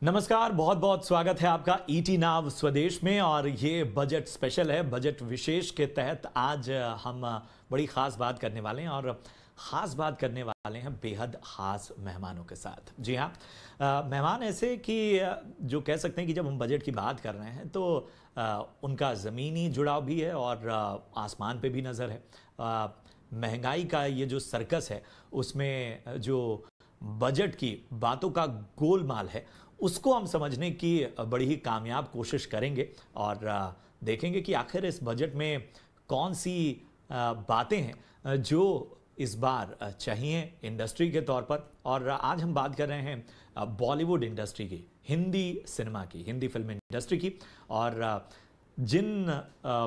नमस्कार, बहुत बहुत स्वागत है आपका ईटी नाव स्वदेश में। और ये बजट स्पेशल है, बजट विशेष के तहत आज हम बड़ी ख़ास बात करने वाले हैं। और ख़ास बात करने वाले हैं बेहद ख़ास मेहमानों के साथ। जी हाँ, मेहमान ऐसे कि जो कह सकते हैं कि जब हम बजट की बात कर रहे हैं तो उनका ज़मीनी जुड़ाव भी है और आसमान पे भी नज़र है। महंगाई का ये जो सर्कस है उसमें जो बजट की बातों का गोलमाल है उसको हम समझने की बड़ी ही कामयाब कोशिश करेंगे और देखेंगे कि आखिर इस बजट में कौन सी बातें हैं जो इस बार चाहिए इंडस्ट्री के तौर पर। और आज हम बात कर रहे हैं बॉलीवुड इंडस्ट्री की, हिंदी सिनेमा की, हिंदी फिल्म इंडस्ट्री की। और जिन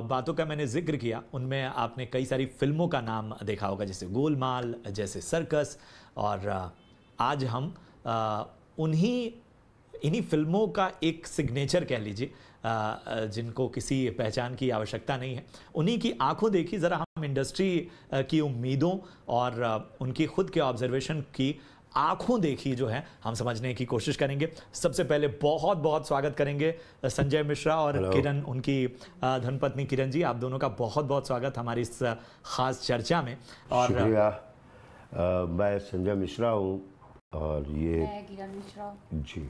बातों का मैंने जिक्र किया उनमें आपने कई सारी फिल्मों का नाम देखा होगा, जैसे गोलमाल, जैसे सर्कस। और आज हम इन्हीं फिल्मों का एक सिग्नेचर कह लीजिए, जिनको किसी पहचान की आवश्यकता नहीं है, उन्हीं की आंखों देखी ज़रा हम इंडस्ट्री की उम्मीदों और उनकी खुद के ऑब्जर्वेशन की आंखों देखी जो है हम समझने की कोशिश करेंगे। सबसे पहले बहुत बहुत स्वागत करेंगे संजय मिश्रा और किरण, उनकी धर्मपत्नी किरण जी। आप दोनों का बहुत बहुत स्वागत हमारी इस खास चर्चा में। और शुक्रिया। मैं संजय मिश्रा हूँ और ये किरण मिश्रा जी।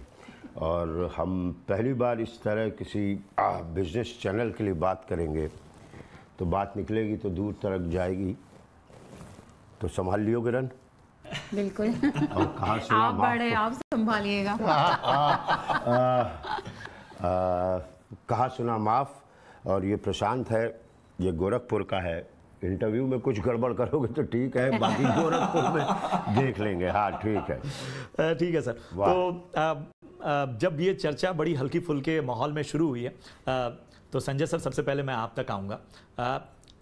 और हम पहली बार इस तरह किसी बिजनेस चैनल के लिए बात करेंगे, तो बात निकलेगी तो दूर तक जाएगी, तो संभाल लियो किरण। बिल्कुल। और कहाँ से आप बड़े, आप संभालिएगा। कहाँ सुना माफ। और ये प्रशांत है, ये गोरखपुर का है। इंटरव्यू में कुछ गड़बड़ करोगे तो ठीक है, बाकी गोरखपुर में देख लेंगे। हाँ ठीक है, ठीक है सर। तो जब ये चर्चा बड़ी हल्की फुल्के माहौल में शुरू हुई है, तो संजय सर सबसे पहले मैं आप तक आऊँगा।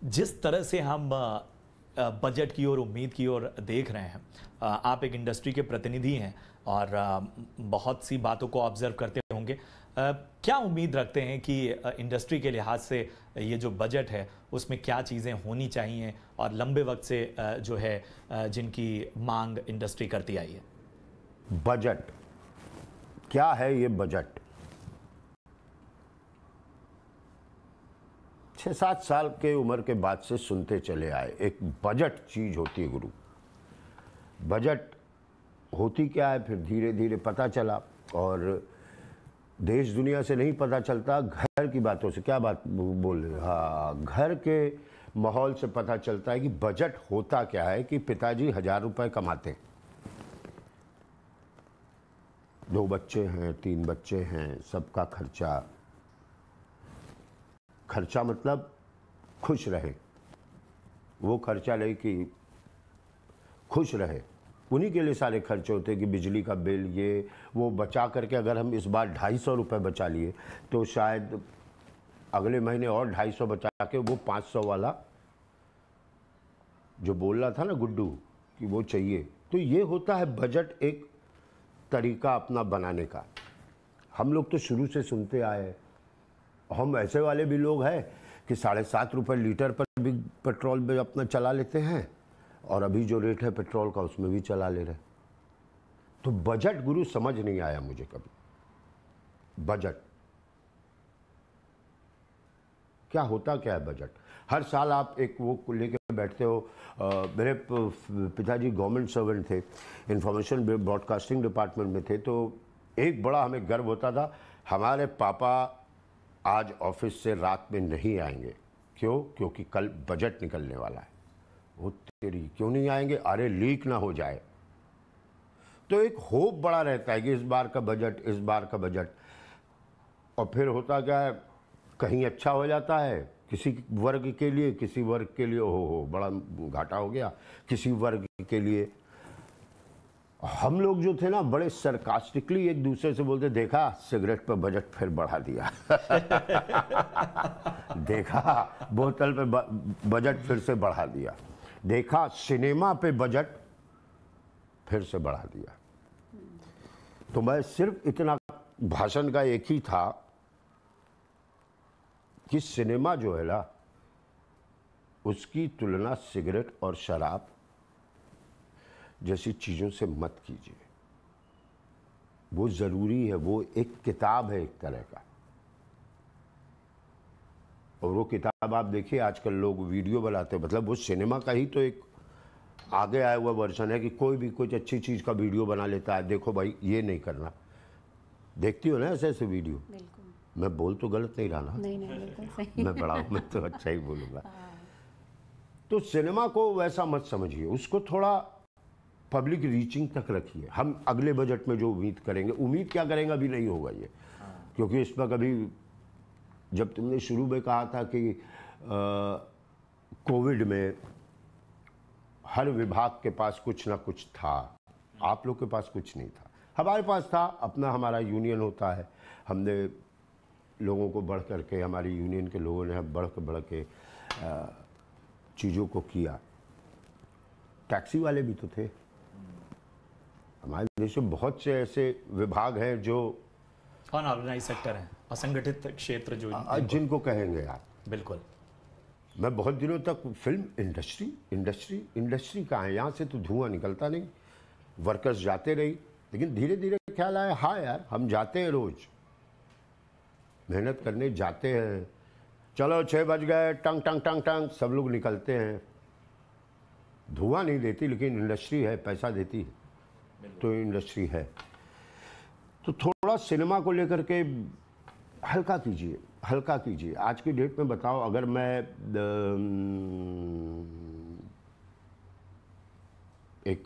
जिस तरह से हम बजट की ओर, उम्मीद की ओर देख रहे हैं, आप एक इंडस्ट्री के प्रतिनिधि हैं और बहुत सी बातों को ऑब्जर्व करते होंगे। क्या उम्मीद रखते हैं कि इंडस्ट्री के लिहाज से ये जो बजट है उसमें क्या चीज़ें होनी चाहिए और लंबे वक्त से जो है जिनकी मांग इंडस्ट्री करती आई है? बजट क्या है? ये बजट 6-7 साल के उम्र के बाद से सुनते चले आए, एक बजट चीज होती है गुरु। बजट होती क्या है, फिर धीरे धीरे पता चला। और देश दुनिया से नहीं पता चलता, घर की बातों से। क्या बात बोल रहे? हाँ, घर के माहौल से पता चलता है कि बजट होता क्या है। कि पिताजी 1000 रुपये कमाते, 2 बच्चे हैं, 3 बच्चे हैं, सबका खर्चा मतलब खुश रहे, वो खर्चा ले कि खुश रहे, उन्हीं के लिए सारे खर्चे होते हैं। कि बिजली का बिल, ये वो बचा करके अगर हम इस बार 250 रुपये बचा लिए तो शायद अगले महीने और 250 बचा के वो 500 वाला जो बोल रहा था ना गुड्डू कि वो चाहिए। तो ये होता है बजट, एक तरीका अपना बनाने का। हम लोग तो शुरू से सुनते आए। हम ऐसे वाले भी लोग हैं कि 7.5 रुपये लीटर पर भी पेट्रोल में अपना चला लेते हैं, और अभी जो रेट है पेट्रोल का उसमें भी चला ले रहे। तो बजट गुरु समझ नहीं आया मुझे कभी। बजट क्या होता क्या है? बजट हर साल आप एक वो लेके बैठते हो। मेरे पिताजी गवर्नमेंट सर्वेंट थे, इंफॉर्मेशन ब्रॉडकास्टिंग डिपार्टमेंट में थे। तो एक बड़ा हमें गर्व होता था, हमारे पापा आज ऑफिस से रात में नहीं आएंगे। क्यों? क्योंकि कल बजट निकलने वाला है। वो तेरी क्यों नहीं आएंगे? अरे लीक ना हो जाए। तो एक होप बड़ा रहता है कि इस बार का बजट, इस बार का बजट। और फिर होता क्या है, कहीं अच्छा हो जाता है किसी वर्ग के लिए, किसी वर्ग के लिए हो बड़ा घाटा हो गया, किसी वर्ग के लिए। हम लोग जो थे ना, बड़े सरकास्टिकली एक दूसरे से बोलते, देखा सिगरेट पर बजट फिर बढ़ा दिया। देखा बोतल पे बजट फिर से बढ़ा दिया। देखा सिनेमा पे बजट फिर से बढ़ा दिया। तो मैं सिर्फ इतना भाषण का एक ही था कि सिनेमा जो है ना, उसकी तुलना सिगरेट और शराब जैसी चीज़ों से मत कीजिए। वो ज़रूरी है, वो एक किताब है एक तरह का। और वो किताब आप देखिए आजकल लोग वीडियो बनाते हैं, मतलब वो सिनेमा का ही तो एक आगे आया हुआ वर्जन है कि कोई भी कुछ अच्छी चीज़ का वीडियो बना लेता है। देखो भाई ये नहीं करना, देखती हो ना ऐसे ऐसे वीडियो। बिल्कुल। मैं बोल तो गलत नहीं रहा ना? नहीं नहीं बिल्कुल सही। मैं बड़ा हूँ, मैं तो अच्छा ही बोलूँगा। तो सिनेमा को वैसा मत समझिए, उसको थोड़ा पब्लिक रीचिंग तक रखिए। हम अगले बजट में जो उम्मीद करेंगे, उम्मीद क्या करेंगे अभी नहीं होगा ये, क्योंकि इस पर कभी जब तुमने शुरू में कहा था कि कोविड में हर विभाग के पास कुछ ना कुछ था, आप लोग के पास कुछ नहीं था, हमारे पास था अपना, हमारा यूनियन होता है, हमने लोगों को बढ़ करके, हमारी यूनियन के लोगों ने बढ़ के चीज़ों को किया। टैक्सी वाले भी तो थे, हमारे देश में बहुत से ऐसे विभाग हैं जो अनऑर्गेनाइज सेक्टर है, असंगठित क्षेत्र जो जिनको कहेंगे आप। बिल्कुल। मैं बहुत दिनों तक फिल्म इंडस्ट्री कहाँ है, यहाँ से तो धुआं निकलता नहीं, वर्कर्स जाते रही, लेकिन धीरे धीरे ख्याल आया हाँ यार हम जाते हैं, रोज मेहनत करने जाते हैं, चलो 6 बज गए, टंग टंग टंग टंग सब लोग निकलते हैं। धुआं नहीं देती लेकिन इंडस्ट्री है, पैसा देती है, तो इंडस्ट्री है। तो थोड़ा सिनेमा को लेकर के हल्का कीजिए। आज की डेट में बताओ, अगर मैं एक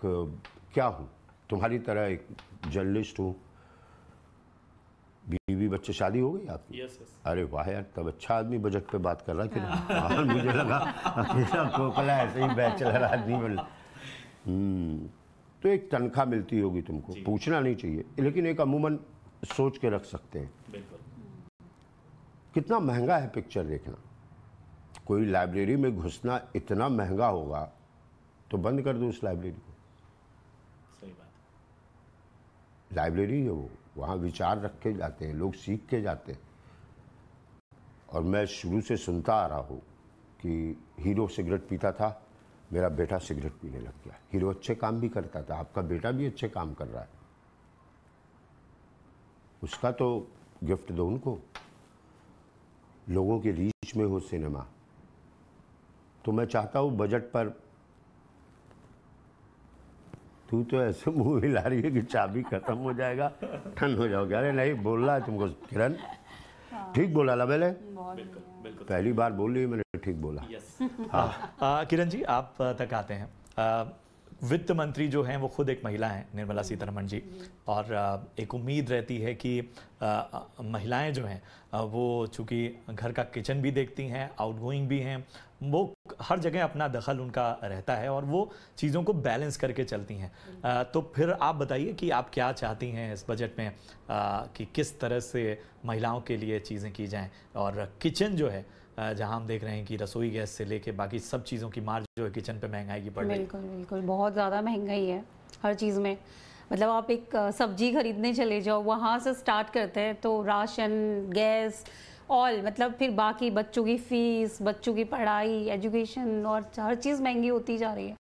क्या हूँ, तुम्हारी तरह एक जर्नलिस्ट हूँ, बीवी बच्चे, शादी हो गई आपकी? यस। अरे वाह यार, तब अच्छा आदमी बजट पे बात कर रहा है कि नहीं? मुझे लगा अकेला कोकला ऐसे ही बैचलर आदमी बन। तो एक तनख्वाह मिलती होगी तुमको, पूछना नहीं चाहिए, लेकिन एक अमूमन सोच के रख सकते हैं। बिल्कुल। कितना महंगा है पिक्चर देखना, कोई लाइब्रेरी में घुसना इतना महंगा होगा तो बंद कर दो उस लाइब्रेरी को। सही बात। लाइब्रेरी है वो, वहाँ विचार रखे जाते हैं, लोग सीख के जाते हैं। और मैं शुरू से सुनता आ रहा हूँ कि हीरो सिगरेट पीता था, मेरा बेटा सिगरेट पीने लग गया। हीरो अच्छे काम भी करता था, आपका बेटा भी अच्छे काम कर रहा है, उसका तो गिफ्ट दो उनको। लोगों के रीच में हो सिनेमा। तो मैं चाहता हूँ बजट पर, तू तो ऐसे मुंह हिला रही है कि चाबी खत्म हो जाएगा, ठंड हो जाओगे। अरे नहीं, बोल रहा है तुमको किरण, ठीक बोला ला मैंने, बिल्कुल। पहली बार बोल रही है मैंने, ठीक बोला। यस। हाँ। किरण जी, आप तक आते हैं। वित्त मंत्री जो हैं वो खुद एक महिला हैं, निर्मला सीतारमण जी, और एक उम्मीद रहती है कि महिलाएं जो हैं वो चूँकि घर का किचन भी देखती हैं, आउटगोइंग भी हैं, वो हर जगह अपना दखल उनका रहता है और वो चीज़ों को बैलेंस करके चलती हैं। तो फिर आप बताइए कि आप क्या चाहती हैं इस बजट में, कि किस तरह से महिलाओं के लिए चीज़ें की जाएं, और किचन जो है जहां हम देख रहे हैं कि रसोई गैस से लेके बाकी सब चीज़ों की मार जो है किचन पे महंगाई की बढ़ रही है। बिल्कुल बहुत ज़्यादा महंगाई है हर चीज़ में। मतलब आप एक सब्जी खरीदने चले जाओ, वहाँ से स्टार्ट करते हैं तो राशन, गैस, ऑल, मतलब फिर बाकी बच्चों की फीस, बच्चों की पढ़ाई, एजुकेशन, और हर चीज़ महंगी होती जा रही है।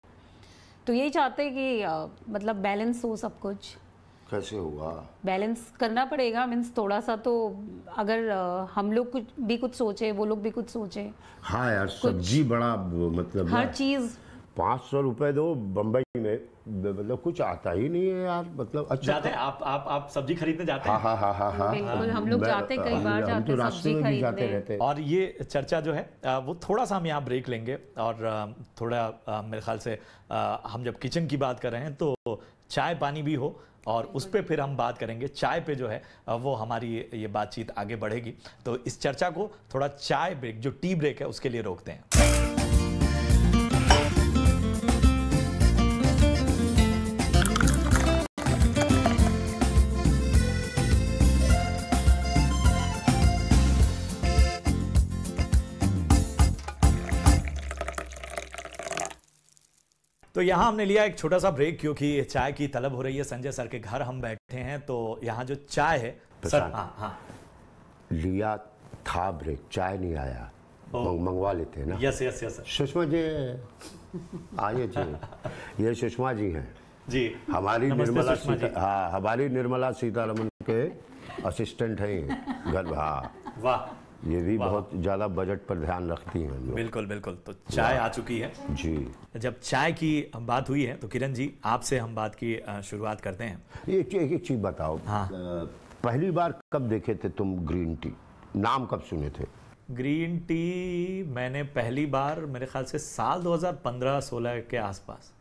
तो यही चाहते हैं कि मतलब बैलेंस हो सब कुछ। कैसे होगा? बैलेंस करना पड़ेगा, मीन्स थोड़ा सा तो, अगर हम लोग कुछ सोचे, वो लोग भी कुछ सोचे। हाँ यार, सब्जी बड़ा मतलब हर चीज़ 500 रुपए दो बम्बई में, मतलब कुछ आता ही नहीं है यार। मतलब अच्छा, जाते हैं आप सब्जी खरीदने जाते हैं? हाँ, बिल्कुल, हम लोग जाते हैं, कई बार जाते हैं रास्ते में भी जाते रहते हैं। और ये चर्चा जो है वो थोड़ा सा हम यहाँ ब्रेक लेंगे, और थोड़ा मेरे ख्याल से हम जब किचन की बात कर रहे हैं तो चाय पानी भी हो, और उस पर फिर हम बात करेंगे। चाय पे जो है वो हमारी ये बातचीत आगे बढ़ेगी। तो इस चर्चा को थोड़ा चाय ब्रेक, जो टी ब्रेक है, उसके लिए रोकते हैं। तो यहाँ हमने लिया एक छोटा सा ब्रेक, क्योंकि चाय की तलब हो रही है। संजय सर के घर हम बैठे हैं, तो यहाँ जो चाय है सर, हाँ लिया था ब्रेक, चाय नहीं आया, मंगवा लेते हैं ना। यस। सुषमा जी आइए जी, ये सुषमा जी हैं। जी हमारी नमस्ते निर्मला सुषमा जी। हाँ, हमारी निर्मला सीतारमण के असिस्टेंट हैं ये घर। हाँ, वाह, ये भी बहुत ज़्यादा बजट पर ध्यान रखती हैं हम लोग। बिल्कुल बिल्कुल। तो चाय आ चुकी है। जी, जब चाय की बात हुई है तो किरण जी आपसे हम बात की शुरुआत करते हैं। ये एक चीज़ बताओ। हाँ। पहली बार कब देखे थे तुम ग्रीन टी? नाम कब सुने थे? ग्रीन टी मैंने पहली बार मेरे ख्याल से साल 2015-16 के आसपास।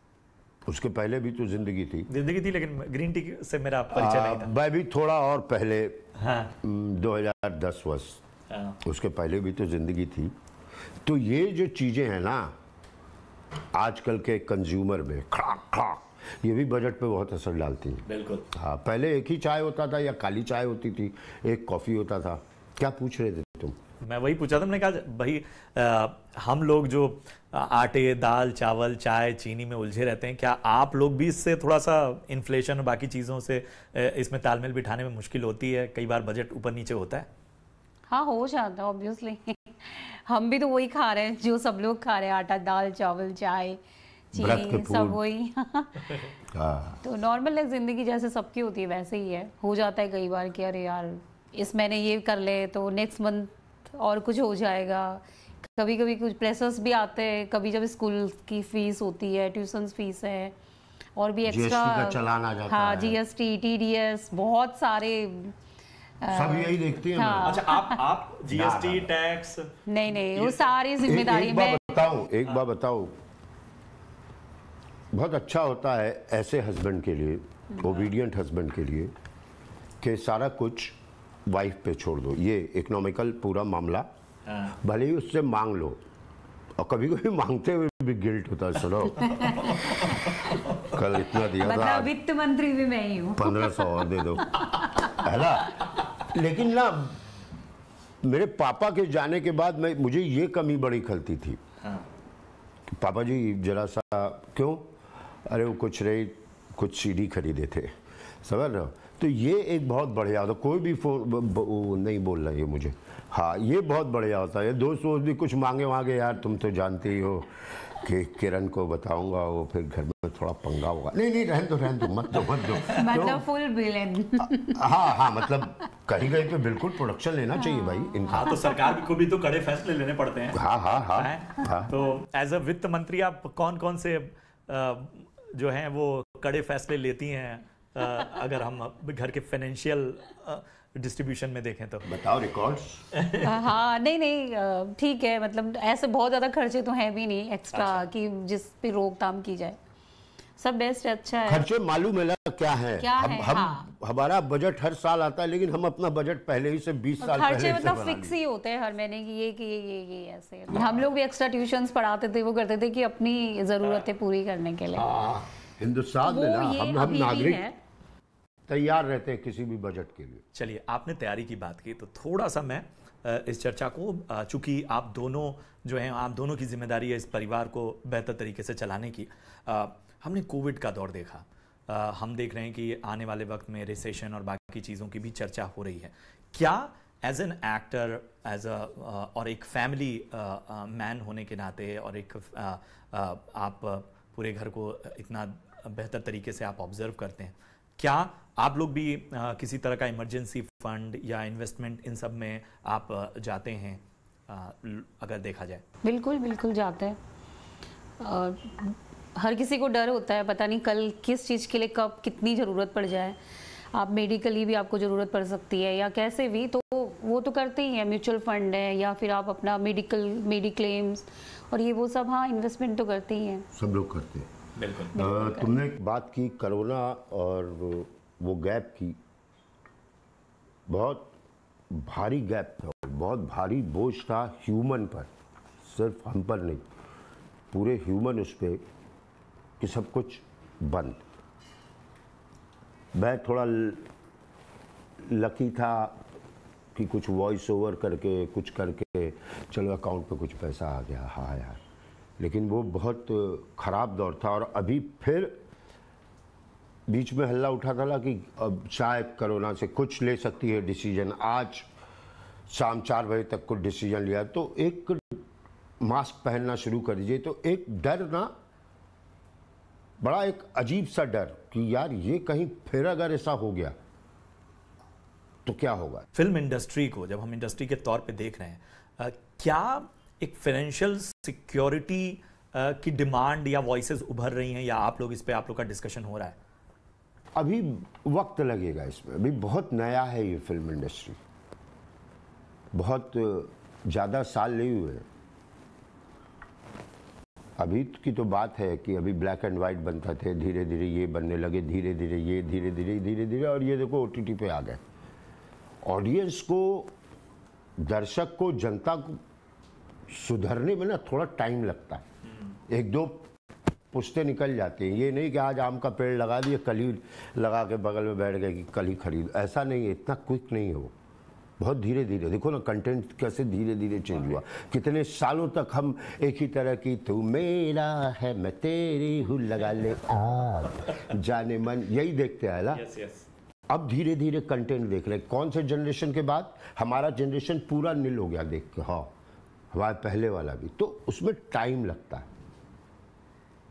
उसके पहले भी तो जिंदगी थी। जिंदगी थी, लेकिन ग्रीन टी से मेरा परिचय नहीं था। मैं भी थोड़ा और पहले। हाँ 2010 वर्ष, हाँ। उसके पहले भी तो जिंदगी थी। तो ये जो चीज़ें हैं ना आजकल के कंज्यूमर में, ये भी बजट पे बहुत असर डालती हैं। बिल्कुल। हाँ, पहले एक ही चाय होता था या काली चाय होती थी, एक कॉफ़ी होता था। क्या पूछ रहे थे तुम? मैं वही पूछा था, मैंने कहा भाई हम लोग जो आटे, दाल, चावल, चाय, चीनी में उलझे रहते हैं, क्या आप लोग भी इससे थोड़ा सा इन्फ्लेशन और बाकी चीज़ों से इसमें तालमेल बिठाने में मुश्किल होती है? कई बार बजट ऊपर नीचे होता है। हाँ, हो जाता है ऑब्वियसली। हम भी तो वही खा रहे हैं जो सब लोग खा रहे हैं, आटा, दाल, चावल, चाय, चीनी, सब वही। हाँ, तो नॉर्मल है जिंदगी, जैसे सबकी होती है वैसे ही है। हो जाता है कई बार कि अरे यार इस महीने ये कर ले तो नेक्स्ट मंथ और कुछ हो जाएगा। कभी कभी कुछ प्रेशर्स भी आते हैं, कभी जब स्कूल की फीस होती है, ट्यूशन फीस है, और भी एक्स्ट्रा GST का चालान आ जाता हाँ, है। GST, TDS, बहुत सारे सब यही देखती हैं। हाँ। अच्छा, आप जीएसटी, टैक्स? नहीं, वो सारी जिम्मेदारी एक बार बताओ, बहुत अच्छा होता है ऐसे हस्बैंड के लिए, ओबीडियंट हस्बैंड के लिए, कि सारा कुछ वाइफ पे छोड़ दो। ये इकोनॉमिकल पूरा मामला भले ही उससे मांग लो, और कभी कभी मांगते हुए भी गिल्ट होता है। सुनो, कल इतना दिया था, मतलब वित्त मंत्री भी मैं ही हूँ। 1500 और दे दो, है ना। लेकिन ना मेरे पापा के जाने के बाद मुझे ये कमी बड़ी खलती थी। कि पापा जी जरा सा, क्यों? अरे वो कुछ सीडी खरीदे थे, समझ रहे हो। तो ये एक बहुत बढ़िया होता, कोई भी फोन नहीं बोल रहा है मुझे। हाँ, ये बहुत बढ़िया होता है। दोस्त भी कुछ मांगे वांगे, यार तुम तो जानते ही हो कि किरण को बताऊंगा, वो फिर घर में थोड़ा पंगा होगा। नहीं रहने दो, मत दो। मतलब फुल बिल। हाँ, मतलब कहीं पे बिल्कुल प्रोडक्शन लेना चाहिए भाई इनका। हाँ, तो सरकार को भी तो कड़े फैसले लेने पड़ते हैं। हाँ। तो एज अ वित्त मंत्री आप कौन से जो हैं वो कड़े फैसले लेती हैं? अगर हम घर के फाइनेंशियल डिस्ट्रीब्यूशन में देखें तो बताओ रिकॉर्ड्स। हाँ, नहीं, ठीक है। मतलब ऐसे बहुत ज़्यादा खर्चे तो हैं भी नहीं एक्स्ट्रा। अच्छा। कि जिस पे रोकथाम की जाए, सब बेस्ट है, अच्छा है। खर्चे मालूम है ना क्या है? हम हमारा बजट हर साल आता है, लेकिन हम अपना बजट पहले ही से 20 साल पहले खर्चे से मतलब बना फिक्स ही होते हैं हर महीने की, ये ऐसे। हम लोग भी एक्स्ट्रा ट्यूशंस पढ़ाते थे, वो करते थे कि अपनी ज़रूरतें पूरी करने के लिए। हिंदुस्तान में ना हम अभी भी नागरिक है। तैयार रहते हैं किसी भी बजट के लिए। चलिए, आपने तैयारी की बात की तो थोड़ा सा मैं इस चर्चा को, चूंकि आप दोनों जो हैं, आप दोनों की जिम्मेदारी है इस परिवार को बेहतर तरीके से चलाने की। हमने कोविड का दौर देखा, हम देख रहे हैं कि आने वाले वक्त में रिसेशन और बाकी चीज़ों की भी चर्चा हो रही है। क्या एज एन एक्टर, और एक फैमिली मैन होने के नाते, और एक आप पूरे घर को इतना बेहतर तरीके से आप ऑब्जर्व करते हैं, क्या आप लोग भी किसी तरह का इमरजेंसी फंड या इन्वेस्टमेंट इन सब में आप जाते हैं? अगर देखा जाए, बिल्कुल जाते हैं। हर किसी को डर होता है, पता नहीं कल किस चीज़ के लिए कब कितनी ज़रूरत पड़ जाए। आप मेडिकली भी आपको ज़रूरत पड़ सकती है, या कैसे भी, तो वो तो करते ही हैं। म्यूचुअल फंड है, या फिर आप अपना मेडिक्लेम्स और ये वो सब, हाँ, इन्वेस्टमेंट तो करते ही हैं। सब लोग करते हैं। बिल्कुल। तुमने एक बात की कोरोना और वो गैप की, बहुत भारी गैप था, बहुत भारी बोझ था ह्यूमन पर, सिर्फ हम पर नहीं, पूरे ह्यूमन उस पर, कि सब कुछ बंद। मैं थोड़ा लकी था कि कुछ वॉइस ओवर करके, कुछ करके चलो अकाउंट पे कुछ पैसा आ गया। हाँ यार, लेकिन वो बहुत ख़राब दौर था। और अभी फिर बीच में हल्ला उठा था कि अब शायद कोरोना से कुछ ले सकती है डिसीजन। आज शाम 4 बजे तक कुछ डिसीजन लिया, तो एक मास्क पहनना शुरू कर दीजिए। तो एक डर ना बड़ा एक अजीब सा डर कि यार ये कहीं फिर अगर ऐसा हो गया तो क्या होगा। फिल्म इंडस्ट्री को जब हम इंडस्ट्री के तौर पे देख रहे हैं, क्या एक फाइनेंशियल सिक्योरिटी की डिमांड या वॉइसेस उभर रही हैं, या आप लोग का डिस्कशन हो रहा है? अभी वक्त लगेगा इसमें, अभी बहुत नया है ये फिल्म इंडस्ट्री, बहुत ज़्यादा साल नहीं हुए। अभी की तो बात है कि अभी ब्लैक एंड वाइट बनता थे, धीरे धीरे ये बनने लगे, धीरे धीरे ये, धीरे धीरे और ये देखो OTT पे आ गए। ऑडियंस को, दर्शक को, जनता को सुधरने में ना थोड़ा टाइम लगता है, 1-2 पुश्ते निकल जाते हैं। ये नहीं कि आज आम का पेड़ लगा दिए, कल ही लगा के बगल में बैठ गए कि कल ही खरीद, ऐसा नहीं है, इतना क्विक नहीं है वो, बहुत धीरे धीरे। देखो ना कंटेंट कैसे धीरे धीरे चेंज हुआ, कितने सालों तक हम एक ही तरह की तू मेरा है मैं तेरी हूँ लगा ले जाने मन, यही देखते आए ना। अब धीरे धीरे कंटेंट देख रहे हैं। कौन से जनरेशन के बाद हमारा जनरेशन पूरा नील हो गया देख के, हाँ हमारे पहले वाला भी, तो उसमें टाइम लगता है,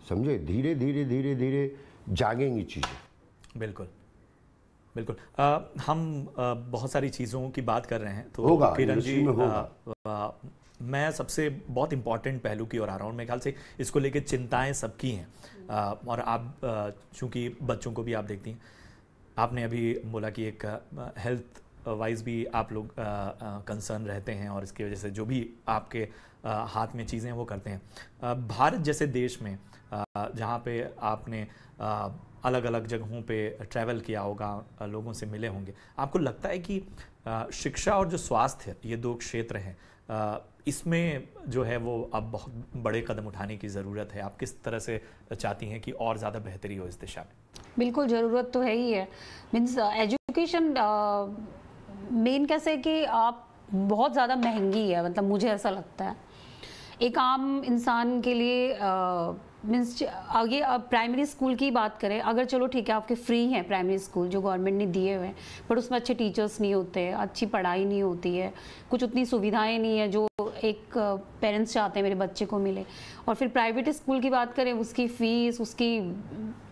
समझे। धीरे धीरे धीरे धीरे जागेंगी चीज़ें। बिल्कुल बिल्कुल। हम बहुत सारी चीज़ों की बात कर रहे हैं, तो होगा, किरण जी होगा। मैं सबसे बहुत इंपॉर्टेंट पहलू की ओर आ रहा हूँ। मेरे ख्याल से इसको लेकर चिंताएं सबकी हैं, और आप चूँकि बच्चों को भी आप देखती हैं, आपने अभी बोला कि एक हेल्थ वाइज भी आप लोग कंसर्न रहते हैं, और इसकी वजह से जो भी आपके हाथ में चीज़ें वो करते हैं। भारत जैसे देश में जहाँ पे आपने अलग अलग जगहों पे ट्रैवल किया होगा, लोगों से मिले होंगे, आपको लगता है कि शिक्षा और जो स्वास्थ्य, ये 2 क्षेत्र हैं, इसमें जो है वो अब बहुत बड़े कदम उठाने की ज़रूरत है। आप किस तरह से चाहती हैं कि और ज़्यादा बेहतरी हो इस दिशा में? बिल्कुल ज़रूरत तो है ही है। मीन्स एजुकेशन मेन कैसे कि आप बहुत ज़्यादा महंगी है, मतलब मुझे ऐसा लगता है एक आम इंसान के लिए। मीन्स आगे अब प्राइमरी स्कूल की बात करें, अगर चलो ठीक है आपके फ्री हैं प्राइमरी स्कूल जो गवर्नमेंट ने दिए हुए हैं, बट उसमें अच्छे टीचर्स नहीं होते, अच्छी पढ़ाई नहीं होती है, कुछ उतनी सुविधाएं नहीं है जो एक पेरेंट्स चाहते हैं मेरे बच्चे को मिले। और फिर प्राइवेट स्कूल की बात करें, उसकी फ़ीस, उसकी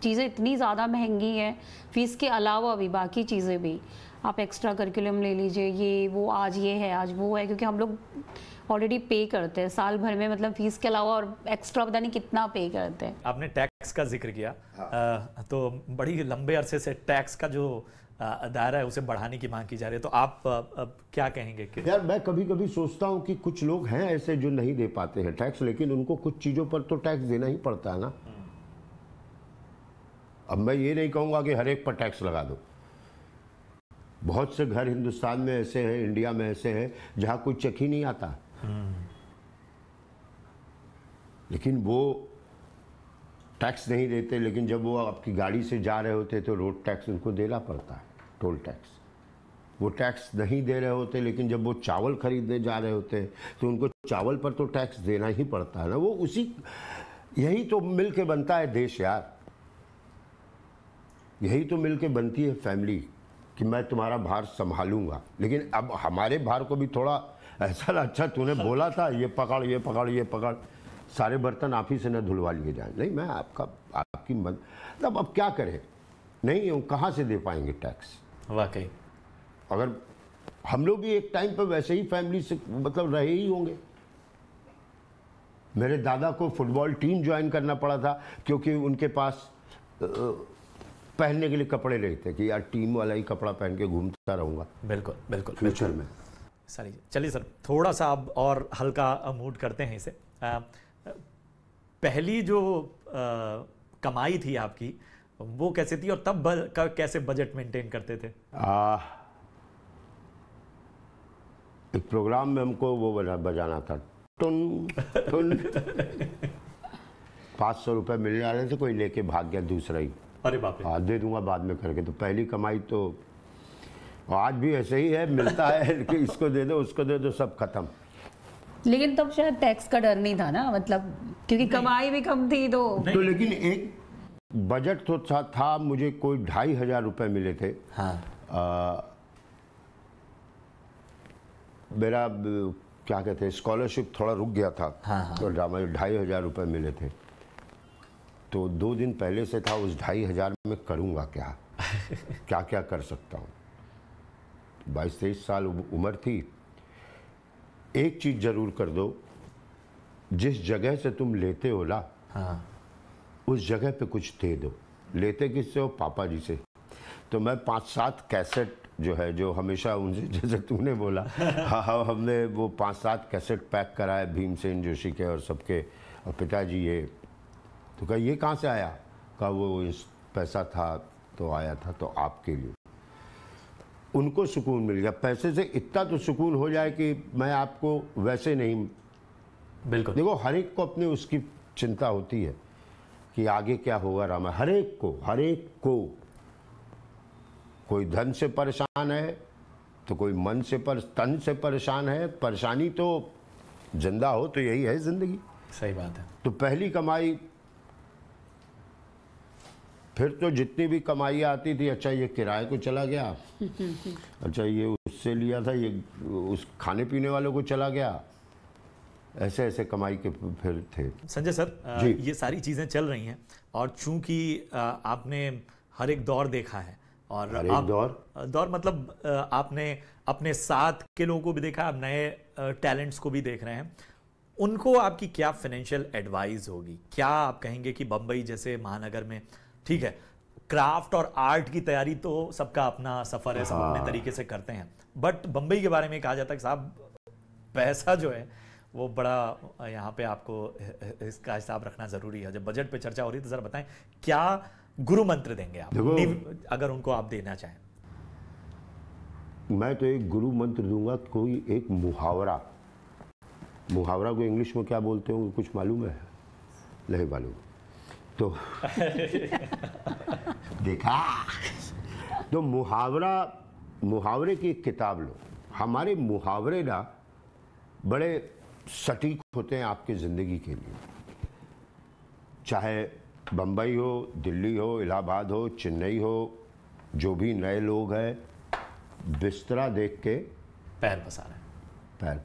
चीज़ें इतनी ज़्यादा महंगी है, फ़ीस के अलावा भी बाकी चीज़ें भी, आप एक्स्ट्रा करिकुलम ले लीजिए, ये वो, आज ये है आज वो है, क्योंकि हम लोग ऑलरेडी पे करते हैं साल भर में, मतलब फीस के अलावा और एक्स्ट्रा पता नहीं कितना पे करते हैं। आपने टैक्स का जिक्र किया, तो बड़ी लंबे अरसे से टैक्स का जो दायरा है उसे बढ़ाने की मांग की जा रही है, तो आप क्या कहेंगे कि? यार मैं कभी कभी सोचता हूँ कि कुछ लोग हैं ऐसे जो नहीं दे पाते हैं टैक्स, लेकिन उनको कुछ चीज़ों पर तो टैक्स देना ही पड़ता है ना। अब मैं ये नहीं कहूँगा कि हर एक पर टैक्स लगा दो, बहुत से घर हिंदुस्तान में ऐसे हैं, इंडिया में ऐसे हैं जहाँ कोई चेक ही नहीं आता, लेकिन वो टैक्स नहीं देते। लेकिन जब वो आपकी गाड़ी से जा रहे होते तो रोड टैक्स उनको देना पड़ता है, टोल टैक्स। वो टैक्स नहीं दे रहे होते, लेकिन जब वो चावल खरीदने जा रहे होते तो उनको चावल पर तो टैक्स देना ही पड़ता है ना। वो उसी, यही तो मिल के बनता है देश यार, यही तो मिल के बनती है फैमिली कि मैं तुम्हारा भार संभालूंगा। लेकिन अब हमारे भार को भी थोड़ा ऐसा ना, अच्छा तूने बोला था ये पकड़ ये पकड़ ये पकड़, सारे बर्तन आप ही से न धुलवा लिए जाए। नहीं, मैं आपकी मतलब अब क्या करें, नहीं हम कहाँ से दे पाएंगे टैक्स। वाकई अगर हम लोग भी एक टाइम पर वैसे ही फैमिली से मतलब रहे ही होंगे। मेरे दादा को फुटबॉल टीम ज्वाइन करना पड़ा था क्योंकि उनके पास पहनने के लिए कपड़े नहीं थे कि यार टीम वाला ही कपड़ा पहन के घूमता रहूँगा। बिल्कुल बिल्कुल फ्यूचर में सारी। चलिए सर, थोड़ा सा अब और हल्का मूड करते हैं इसे। पहली जो कमाई थी आपकी वो कैसे थी, और तब कैसे बजट मेंटेन करते थे? एक प्रोग्राम में हमको वो बजाना था, टुन टुन 500 रुपये मिल जा रहे थे, कोई लेके भाग गया दूसरा ही। अरे बाप रे। दे दूंगा बाद में करके। तो पहली कमाई तो आज भी ऐसे ही है, मिलता है कि इसको दे दो उसको दे दो, सब खत्म। लेकिन तब शायद टैक्स का डर नहीं था ना, मतलब क्योंकि कमाई भी कम थी तो लेकिन एक बजट तो था मुझे कोई 2500 रुपये मिले थे। हाँ। मेरा क्या कहते हैं स्कॉलरशिप थोड़ा रुक गया था। हाँ। तो ड्रामा 2500 रुपये मिले थे। तो 2 दिन पहले से था उस 2,500 में करूँगा क्या क्या क्या कर सकता हूँ। 22-23 साल उम्र थी। एक चीज़ ज़रूर कर दो, जिस जगह से तुम लेते हो ना, हाँ, उस जगह पे कुछ दे दो। लेते किससे हो? पापा जी से। तो मैं 5-7 कैसेट जो है, जो हमेशा उनसे, जैसे तूने बोला, हाँ, हमने वो 5-7 कैसेट पैक कराए भीमसेन जोशी के और सबके। और पिताजी ये तो कहा, ये कहाँ से आया? कहा वो इस पैसा था तो आया था, तो आपके लिए। उनको सुकून मिल गया। पैसे से इतना तो सुकून हो जाए कि मैं आपको वैसे नहीं, बिल्कुल। देखो हर एक को अपनी उसकी चिंता होती है कि आगे क्या होगा रामा। हर एक को कोई धन से परेशान है तो कोई मन से तन से परेशान है। परेशानी तो जिंदा हो तो यही है जिंदगी। सही बात है। तो पहली कमाई, फिर तो जितनी भी कमाई आती थी, अच्छा ये किराए को चला गया, अच्छा ये उससे लिया था, ये उस खाने पीने वालों को चला गया, ऐसे ऐसे कमाई के फिर थे। संजय सर, ये सारी चीज़ें चल रही हैं और चूंकि आपने हर एक दौर देखा है और हर एक दौर मतलब आपने अपने साथ के लोगों को भी देखा, आप नए टैलेंट्स को भी देख रहे हैं, उनको आपकी क्या फाइनेंशियल एडवाइस होगी? क्या आप कहेंगे कि बम्बई जैसे महानगर में, ठीक है, क्राफ्ट और आर्ट की तैयारी तो सबका अपना सफर है, सब अपने तरीके से करते हैं, बट बम्बई के बारे में कहा जाता है कि साहब पैसा जो है वो बड़ा, यहाँ पे आपको इसका हिसाब रखना जरूरी है। जब बजट पे चर्चा हो रही है तो जरा बताएं क्या गुरु मंत्र देंगे आप, अगर उनको आप देना चाहें? मैं तो एक गुरु मंत्र दूंगा, कोई एक मुहावरा को इंग्लिश में क्या बोलते होंगे, कुछ मालूम है? नहीं मालूम। तो देखा, तो मुहावरे की एक किताब लो। हमारे मुहावरे ना बड़े सटीक होते हैं आपकी ज़िंदगी के लिए। चाहे बम्बई हो, दिल्ली हो, इलाहाबाद हो, चेन्नई हो, जो भी नए लोग हैं, बिस्तरा देख के पैर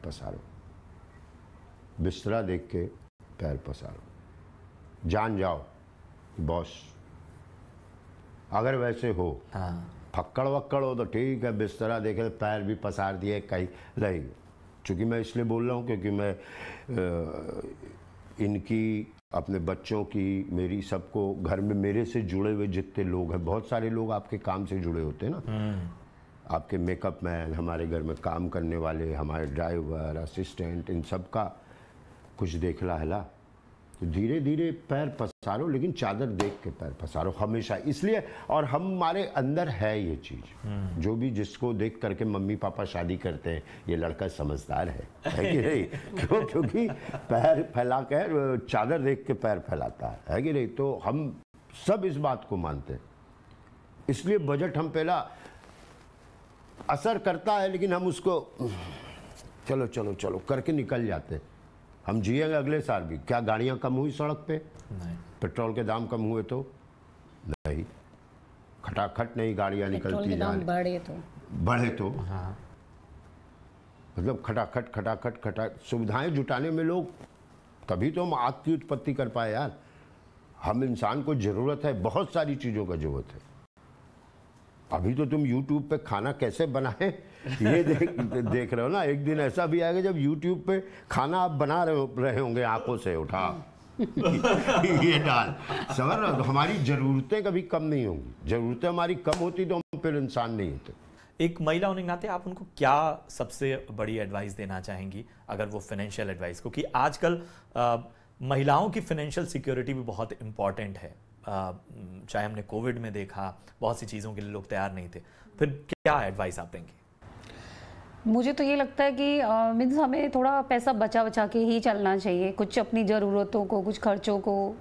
पसारो। बिस्तरा देख के पैर पसारो। जान जाओ बॉस, अगर वैसे हो, फक्कड़ वक्कड़ हो तो ठीक है, बिस्तरा देखे पैर भी पसार दिए कहीं नहीं। चूँकि मैं इसलिए बोल रहा हूँ क्योंकि मैं इनकी, अपने बच्चों की, मेरी, सबको, घर में मेरे से जुड़े हुए जितने लोग हैं, बहुत सारे लोग आपके काम से जुड़े होते हैं ना, आपके मेकअप मैन, हमारे घर में काम करने वाले, हमारे ड्राइवर, असिस्टेंट, इन सब का कुछ देखला है ला। तो धीरे धीरे पैर पसारो, लेकिन चादर देख के पैर पसारो हमेशा। इसलिए, और हमारे अंदर है ये चीज़, जो भी जिसको देख करके मम्मी पापा शादी करते हैं, ये लड़का समझदार है कि नहीं? क्यों? क्योंकि पैर फैला कर चादर देख के पैर फैलाता है कि नहीं? तो हम सब इस बात को मानते हैं। इसलिए बजट हम पहला असर करता है, लेकिन हम उसको चलो चलो चलो करके निकल जाते हैं। हम जिएंगे अगले साल भी। क्या गाड़ियां कम हुई सड़क पे? नहीं। पेट्रोल के दाम कम हुए तो? नहीं। खटाखट नहीं गाड़ियां निकलती जा रही, बढ़े तो हाँ। मतलब खटाखट सुविधाएं जुटाने में लोग, तभी तो हम आग की उत्पत्ति कर पाए यार। हम इंसान को जरूरत है, बहुत सारी चीज़ों का जरूरत है। अभी तो तुम YouTube पे खाना कैसे बनाए ये देख रहे हो ना। एक दिन ऐसा भी आएगा जब YouTube पे खाना आप बना रहे होंगे आंखों से उठा ये डाल, समझ रहे हो? तो हमारी ज़रूरतें कभी कम नहीं होंगी। ज़रूरतें हमारी कम होती तो हम फिर इंसान नहीं होते। एक महिला होने के नाते आप उनको क्या सबसे बड़ी एडवाइस देना चाहेंगी, अगर वो फाइनेंशियल एडवाइस? क्योंकि आजकल महिलाओं की फाइनेंशियल सिक्योरिटी भी बहुत इंपॉर्टेंट है। चाहे हमने कोविड में देखा, बहुत सी चीज़ों के लिए लोग तैयार नहीं थे, फिर क्या एडवाइस आप देंगे? मुझे तो ये लगता है कि मीन्स हमें थोड़ा पैसा बचा के ही चलना चाहिए। कुछ अपनी ज़रूरतों को, कुछ खर्चों को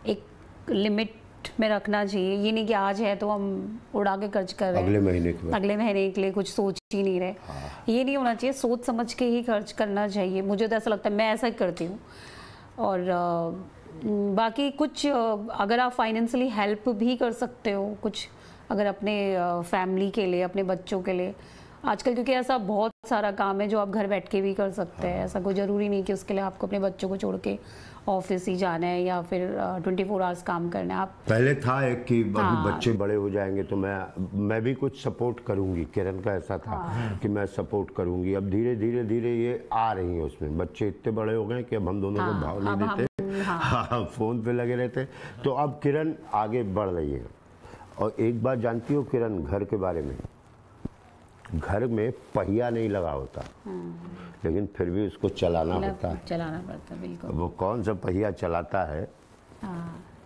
एक लिमिट में रखना चाहिए। ये नहीं कि आज है तो हम उड़ा के खर्च कर रहे हैं, अगले महीने के लिए कुछ सोच ही नहीं रहे। ये नहीं होना चाहिए, सोच समझ के ही खर्च करना चाहिए। मुझे तो ऐसा लगता है, मैं ऐसा ही करती हूँ। और बाकी कुछ अगर आप फाइनेंशियली हेल्प भी कर सकते हो, कुछ अगर अपने फैमिली के लिए, अपने बच्चों के लिए, आजकल क्योंकि ऐसा बहुत सारा काम है जो आप घर बैठ के भी कर सकते हैं। ऐसा कोई ज़रूरी नहीं कि उसके लिए आपको अपने बच्चों को छोड़ के ऑफिस ही जाना है या फिर 24 आवर्स काम करना है। आप पहले था एक कि अभी हाँ। बच्चे बड़े हो जाएंगे तो मैं भी कुछ सपोर्ट करूंगी, किरण का ऐसा था कि मैं सपोर्ट करूंगी। अब धीरे धीरे धीरे ये आ रही है उसमें, बच्चे इतने बड़े हो गए कि अब हम दोनों को भाव नहीं देते, हाँ फोन पे लगे रहते। तो अब किरण आगे बढ़ रही है। और एक बात जानती हो किरण, घर के बारे में, घर में पहिया नहीं लगा होता लेकिन फिर भी उसको चलाना होता है। चलाना पड़ता है, बिल्कुल। वो कौन सा पहिया चलाता है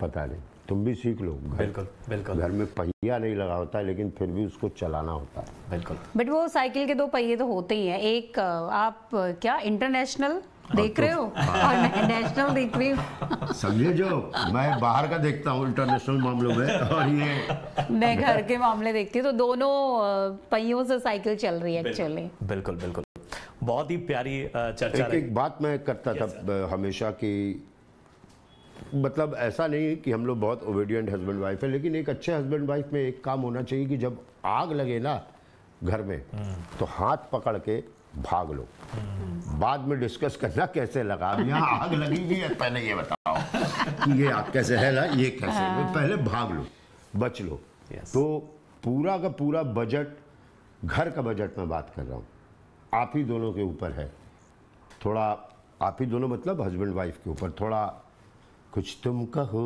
पता नहीं, तुम भी सीख लो। बिल्कुल बिल्कुल। घर में पहिया नहीं लगा होता है लेकिन फिर भी उसको चलाना होता है। बिल्कुल। बट वो साइकिल के 2 पहिए तो होते ही हैं। एक आप क्या इंटरनेशनल देख रहे हो और मैं नेशनल देख रही हूँ। समझे, जो मैं बाहर का देखता हूँ इंटरनेशनल मामलों में और ये मैं घर के मामले देखती हूँ, तो दोनों पहियों से साइकिल चल रही है एक्चुअली। बिल्कुल बिल्कुल। बहुत ही प्यारी चर्चा रही। एक बात मैं करता था हमेशा कि मतलब ऐसा नहीं कि हम लोग बहुत ओबीडियंट हस्बैंड वाइफ है, लेकिन एक अच्छे हस्बैंड वाइफ में एक काम होना चाहिए कि जब आग लगे ना घर में तो हाथ पकड़ के भाग लो, बाद में डिस्कस करना कैसे लगा। यहाँ आग लगी हुई है, पहले ये बताओ कि ये आग कैसे है ना, ये कैसे है, पहले भाग लो, बच लो। तो पूरा का पूरा बजट, घर का बजट मैं बात कर रहा हूँ, आप ही दोनों के ऊपर है। थोड़ा आप ही दोनों मतलब हस्बैंड वाइफ के ऊपर, थोड़ा कुछ तुम कहो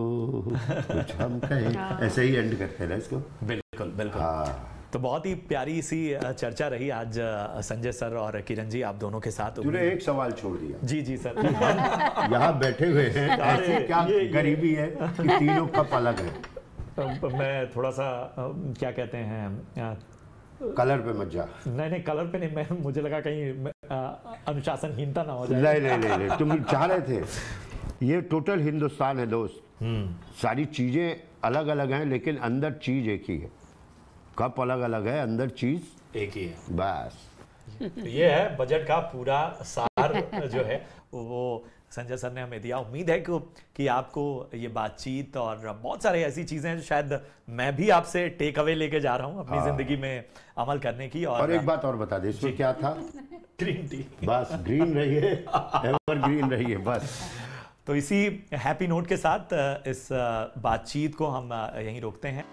कुछ हम कहें, ऐसे ही एंड करते हैं इसको। बिल्कुल बिल्कुल। तो बहुत ही प्यारी सी चर्चा रही आज संजय सर और किरण जी आप दोनों के साथ। तूने एक सवाल छोड़ दिया। जी जी सर। यहाँ बैठे हुए हैं, ऐसे क्या गरीबी है कि तीनों कप अलग है। मैं थोड़ा सा क्या कहते हैं, कलर पे मत जा। नहीं कलर पे नहीं, मैं मुझे लगा कहीं अनुशासनहीनता ना हो जाए। नहीं तुम चाह रहे थे। ये टोटल हिंदुस्तान है दोस्त, सारी चीजें अलग अलग हैं लेकिन अंदर चीज एक ही है। कप अलग अलग है, अंदर चीज एक ही है बस। ये है बजट का पूरा सार जो है वो संजय सर ने हमें दिया। उम्मीद है कि आपको ये बातचीत और बहुत सारे ऐसी चीजें हैं जो शायद मैं भी आपसे टेक अवे लेके जा रहा हूँ अपनी जिंदगी में अमल करने की। और एक बात और बता दे, इसमें क्या था? Green tea. बस ग्रीन रही है, एवर ग्रीन रही है बस। तो इसी हैप्पी नोट के साथ इस बातचीत को हम यहीं रोकते हैं।